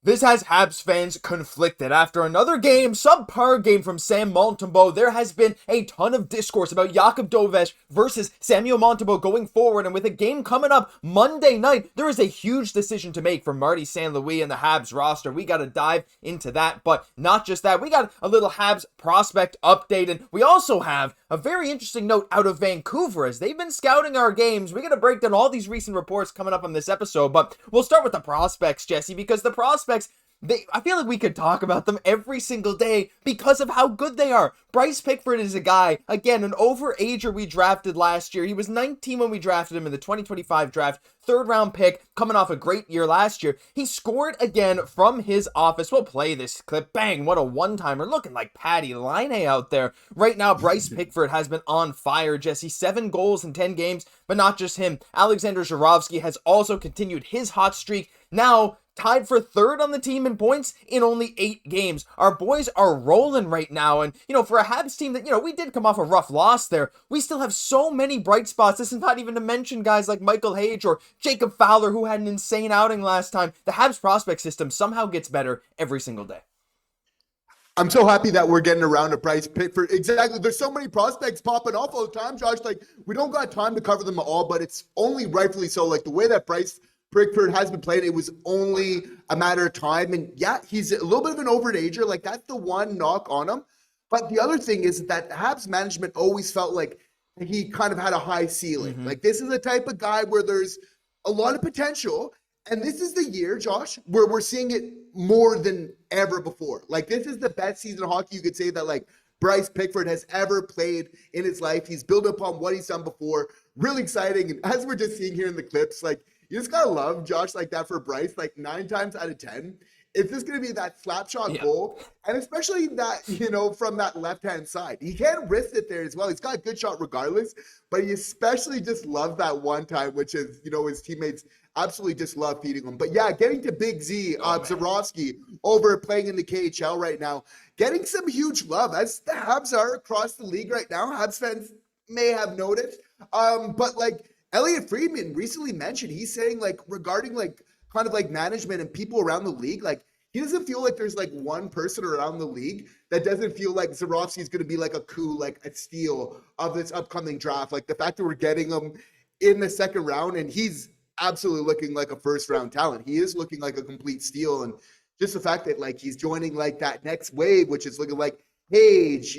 This has Habs fans conflicted. After another subpar game from Sam Montembeault, there has been a ton of discourse about Jakub Dobes versus Samuel Montembeault going forward, and with a game coming up Monday night, there is a huge decision to make for Marty St. Louis and the Habs roster. We got to dive into that, but not just that. We got a little Habs prospect update, and we also have a very interesting note out of Vancouver as they've been scouting our games. We're going to break down all these recent reports coming up on this episode, but we'll start with the prospects, Jesse, because the prospects, I feel like we could talk about them every single day because of how good they are. Bryce Pickford is a guy, again, an overager we drafted last year. He was 19 when we drafted him in the 2025 draft, third-round pick, coming off a great year last year. He scored again from his office. We'll play this clip. Bang, what a one-timer, looking like Patty Laine out there. Right now, Bryce Pickford has been on fire, Jesse. 7 goals in 10 games, but not just him. Alexander Zhuravsky has also continued his hot streak, now tied for third on the team in points in only 8 games. Our boys are rolling right now, and, for a Habs team that, we did come off a rough loss there, we still have so many bright spots. This is not even to mention guys like Michael Hage or Jacob Fowler, who had an insane outing last time. The Habs prospect system somehow gets better every single day. I'm so happy that we're getting around to Bryce Pickford. Exactly. There's so many prospects popping off all the time, Josh. Like, we don't got time to cover them all, but it's only rightfully so. Like, the way that Bryce Pickford has been playing, it was only a matter of time. And yeah, he's a little bit of an overager. Like, that's the one knock on him. But the other thing is that Habs management always felt like he kind of had a high ceiling. Mm-hmm. Like, this is the type of guy where there's a lot of potential. And this is the year, Josh, where we're seeing it more than ever before. Like, this is the best season of hockey you could say that, like, Bryce Pickford has ever played in his life. He's built upon what he's done before. Really exciting. And as we're just seeing here in the clips, like, you just gotta love Josh like that for Bryce. Like, 9 times out of 10, it's just gonna be that slap shot goal, and especially that from that left hand side, he can't risk it there as well. He's got a good shot regardless, but he especially just loves that one time, which is his teammates absolutely just love feeding him. But yeah, getting to Big Z, Zhuravsky over playing in the KHL right now, getting some huge love as the Habs are across the league right now. Habs fans may have noticed, but like. Elliot Friedman recently mentioned, he's saying like regarding like kind of like management and people around the league, like he doesn't feel like there's like one person around the league that doesn't feel like Zhuravsky is going to be like a coup, like a steal of this upcoming draft. Like the fact that we're getting him in the second round and he's absolutely looking like a first round talent. He is looking like a complete steal. And just the fact that like he's joining like that next wave, which is looking like Hage,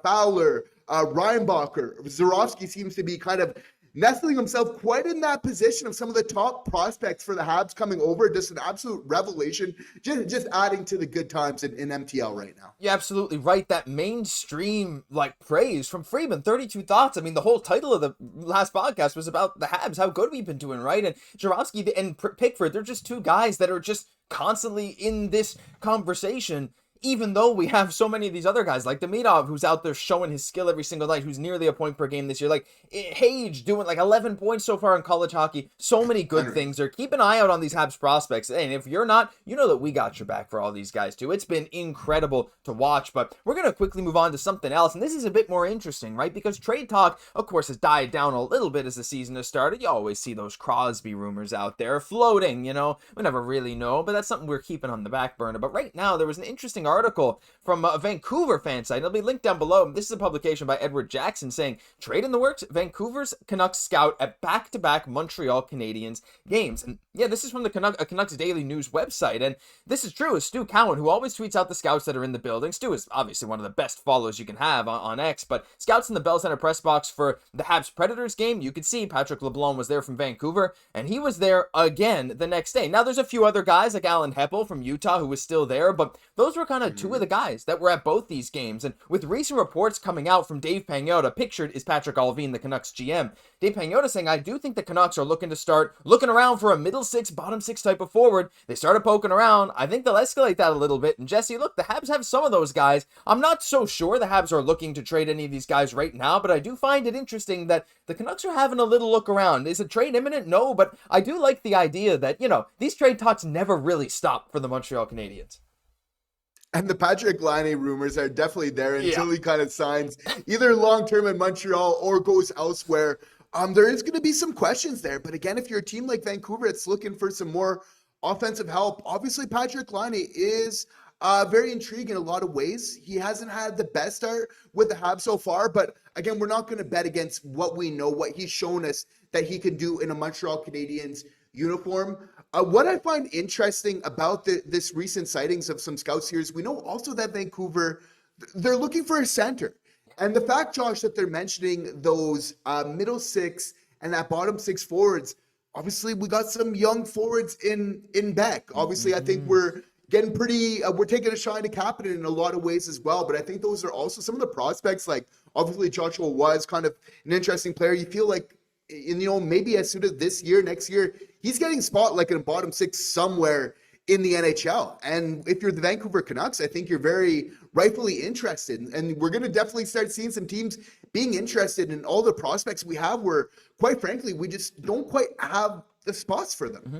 Fowler, Reinbacher. Zhuravsky seems to be kind of nestling himself quite in that position of some of the top prospects for the Habs coming over. Just an absolute revelation, just adding to the good times in MTL right now. Yeah, absolutely right. That mainstream praise from Friedman, 32 Thoughts. I mean, the whole title of the last podcast was about the Habs, how good we've been doing, right? And Zhuravsky and Pickford, they're just 2 guys that are just constantly in this conversation. Even though we have so many of these other guys like Demidov, who's out there showing his skill every single night, who's nearly a point per game this year, like Hage doing like 11 points so far in college hockey, so many good things there. Keep an eye out on these Habs prospects, and if you're not, you know that we got your back for all these guys too. It's been incredible to watch, but we're going to quickly move on to something else, and this is a bit more interesting, right? Because trade talk, of course, has died down a little bit as the season has started. You always see those Crosby rumors out there floating, we never really know, but that's something we're keeping on the back burner. But right now, there was an interesting article from a Vancouver fan site. It'll be linked down below. This is a publication by Edward Jackson saying, trade in the works, Vancouver's Canucks scout at back-to-back Montreal Canadiens games. And yeah, this is from the Canucks Daily News website. And this is true. Stu Cowan, who always tweets out the scouts that are in the building. Stu is obviously one of the best follows you can have on X, but scouts in the Bell Center press box for the Habs Predators game, you could see Patrick LeBlanc was there from Vancouver, and he was there again the next day. Now, there's a few other guys like Alan Heppel from Utah who was still there, but those were kind of 2 of the guys that were at both these games. And with recent reports coming out from Dave Pagnotta, pictured is Patrick Allvin, the Canucks GM. Dave Pagnotta saying, I do think the Canucks are looking to start looking around for a middle 6, bottom 6 type of forward. They started poking around. I think they'll escalate that a little bit. And Jesse, look, the Habs have some of those guys. I'm not so sure the Habs are looking to trade any of these guys right now, but I do find it interesting that the Canucks are having a little look around. Is a trade imminent? No, but I do like the idea that, these trade talks never really stop for the Montreal Canadiens. And the Patrick Laine rumors are definitely there until he kind of signs either long-term in Montreal or goes elsewhere. There is going to be some questions there. But again, if you're a team like Vancouver, it's looking for some more offensive help. Obviously, Patrick Laine is very intriguing in a lot of ways. He hasn't had the best start with the Habs so far, but again, we're not going to bet against what we know, what he's shown us that he can do in a Montreal Canadiens uniform. What I find interesting about this recent sightings of some scouts here is we know also that Vancouver, they're looking for a center. And the fact, Josh, that they're mentioning those middle six and that bottom six forwards, obviously we got some young forwards in Beck. Obviously, I think we're getting pretty, we're taking a shine to Kaiden in a lot of ways as well. But I think those are also some of the prospects, like obviously Joshua was kind of an interesting player. You feel like, maybe as soon as this year, next year, he's getting spot like in a bottom six somewhere in the NHL. And if you're the Vancouver Canucks, I think you're very rightfully interested. And we're going to definitely start seeing some teams being interested in all the prospects we have where, quite frankly, we just don't quite have the spots for them. Mm-hmm.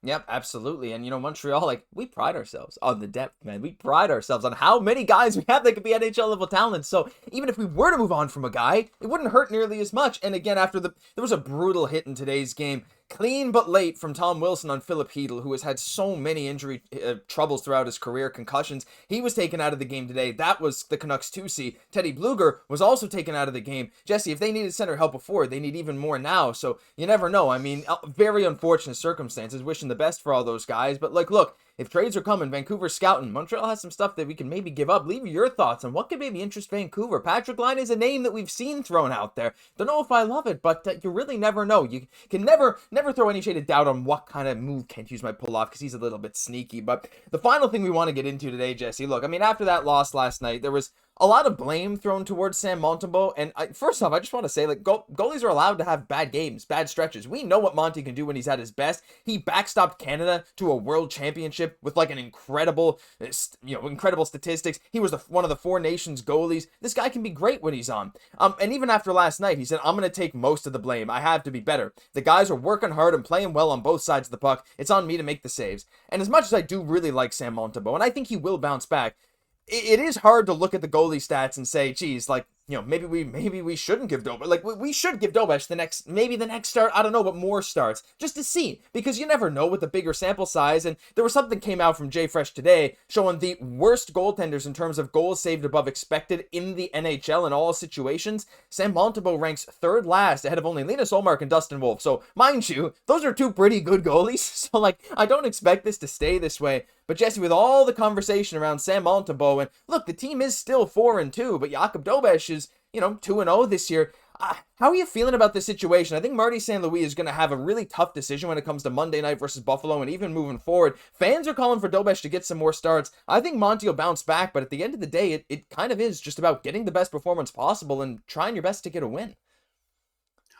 Yep, absolutely. And, Montreal, we pride ourselves on the depth, man. We pride ourselves on how many guys we have that could be NHL level talent. So even if we were to move on from a guy, it wouldn't hurt nearly as much. And again, there was a brutal hit in today's game. Clean but late from Tom Wilson on Filip, who has had so many injury troubles throughout his career, concussions. He was taken out of the game today. That was the Canucks 2C. Teddy Bluger was also taken out of the game. Jesse, if they needed center help before, they need even more now. So you never know. I mean, very unfortunate circumstances. Wishing the best for all those guys. But look, if trades are coming, Vancouver's scouting. Montreal has some stuff that we can maybe give up. Leave your thoughts on what could maybe interest Vancouver. Patrick Laine is a name that we've seen thrown out there. Don't know if I love it, but you really never know. You can never throw any shade of doubt on what kind of move Kent Hughes might pull off because he's a little bit sneaky. But the final thing we want to get into today, Jesse, look, I mean, after that loss last night, there was a lot of blame thrown towards Sam Montembeault. And first off, I just want to say, goalies are allowed to have bad games, bad stretches. We know what Monty can do when he's at his best. He backstopped Canada to a world championship with an incredible statistics. He was one of the 4 nations goalies. This guy can be great when he's on. And even after last night, he said, I'm going to take most of the blame. I have to be better. The guys are working hard and playing well on both sides of the puck. It's on me to make the saves. And as much as I do really like Sam Montembeault, and I think he will bounce back, it is hard to look at the goalie stats and say, geez, maybe we shouldn't give Dobes. We should give Dobes the next start. I don't know, but more starts just to see, because you never know with the bigger sample size. And there was something came out from Jay Fresh today showing the worst goaltenders in terms of goals saved above expected in the NHL in all situations. Sam Montembeault ranks 3rd last ahead of only Linus Ullmark and Dustin Wolf. So mind you, those are 2 pretty good goalies. So I don't expect this to stay this way. But Jesse, with all the conversation around Sam Montembeault, and look, the team is still 4-2, but Jakob Dobes is 2-0 this year. How are you feeling about this situation? I think Marty St. Louis is going to have a really tough decision when it comes to Monday night versus Buffalo, and even moving forward. Fans are calling for Dobes to get some more starts. I think Monty will bounce back, but at the end of the day, it kind of is just about getting the best performance possible and trying your best to get a win.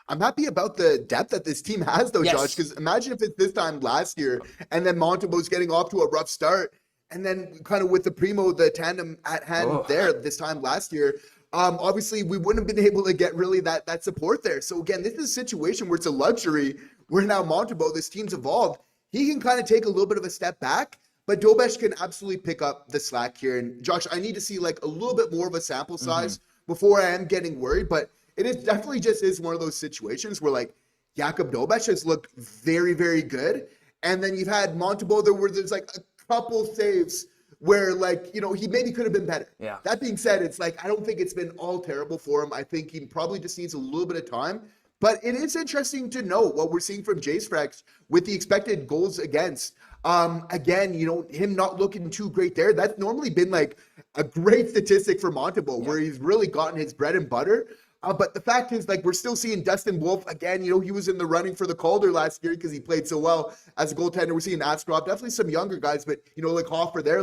I'm happy about the depth that this team has, though, yes. Josh, because imagine if it's this time last year and then Montembeault's getting off to a rough start, and then kind of with the tandem at hand there this time last year, obviously we wouldn't have been able to get really that support there. So again, this is a situation where it's a luxury where now Montembeault, this team's evolved. He can kind of take a little bit of a step back, but Dobes can absolutely pick up the slack here. And Josh, I need to see a little bit more of a sample size before I am getting worried, but it is definitely just is one of those situations where Jakob Dobes has looked very, very good. And then you've had Montembeault where there's a couple saves where he maybe could have been better. Yeah. That being said, it's I don't think it's been all terrible for him. I think he probably just needs a little bit of time. But it is interesting to know what we're seeing from Jace Frex with the expected goals against. Again, him not looking too great there. That's normally been a great statistic for Montembeault, where he's really gotten his bread and butter. But the fact is, we're still seeing Dustin Wolf again. He was in the running for the Calder last year because he played so well as a goaltender. We're seeing Askrop, definitely some younger guys, but Hoffer there,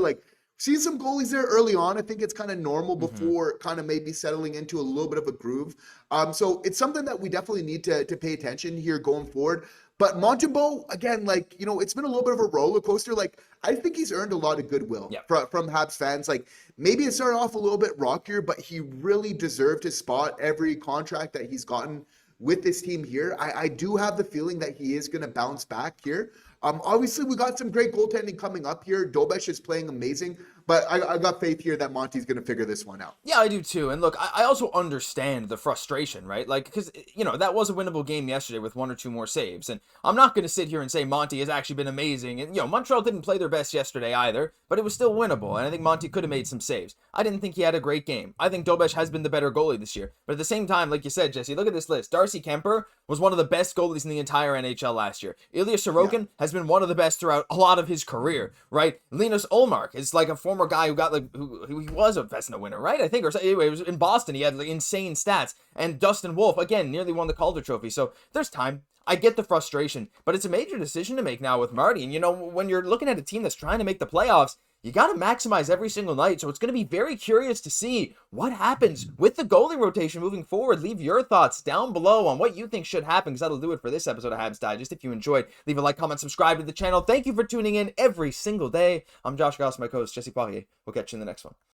seeing some goalies there early on. I think it's kind of normal before kind of maybe settling into a little bit of a groove. So it's something that we definitely need to pay attention here going forward. But Montembeault, again, it's been a little bit of a roller coaster. I think he's earned a lot of goodwill from Habs fans. Maybe it started off a little bit rockier, but he really deserved his spot every contract that he's gotten with this team here. I do have the feeling that he is going to bounce back here. Obviously, we got some great goaltending coming up here. Dobes is playing amazing, but I got faith here that Monty's going to figure this one out. Yeah, I do too. And look, I also understand the frustration, right? Like, because, that was a winnable game yesterday with one or two more saves. And I'm not going to sit here and say Monty has actually been amazing. And, Montreal didn't play their best yesterday either, but it was still winnable. And I think Monty could have made some saves. I didn't think he had a great game. I think Dobes has been the better goalie this year. But at the same time, like you said, Jesse, look at this list. Darcy Kemper was one of the best goalies in the entire NHL last year. Ilya Sorokin has been one of the best throughout a lot of his career, right? Linus Ullmark is like a former guy who got who he was a Vezina winner, right? I think, or anyway, it was in Boston. He had insane stats. And Dustin Wolf, again, nearly won the Calder Trophy. So there's time. I get the frustration, but it's a major decision to make now with Marty. And when you're looking at a team that's trying to make the playoffs, you got to maximize every single night. So it's going to be very curious to see what happens with the goalie rotation moving forward. Leave your thoughts down below on what you think should happen, because that'll do it for this episode of Habs Digest. If you enjoyed, leave a like, comment, subscribe to the channel. Thank you for tuning in every single day. I'm Josh Gosse, my co-host Jesse Poirier. We'll catch you in the next one.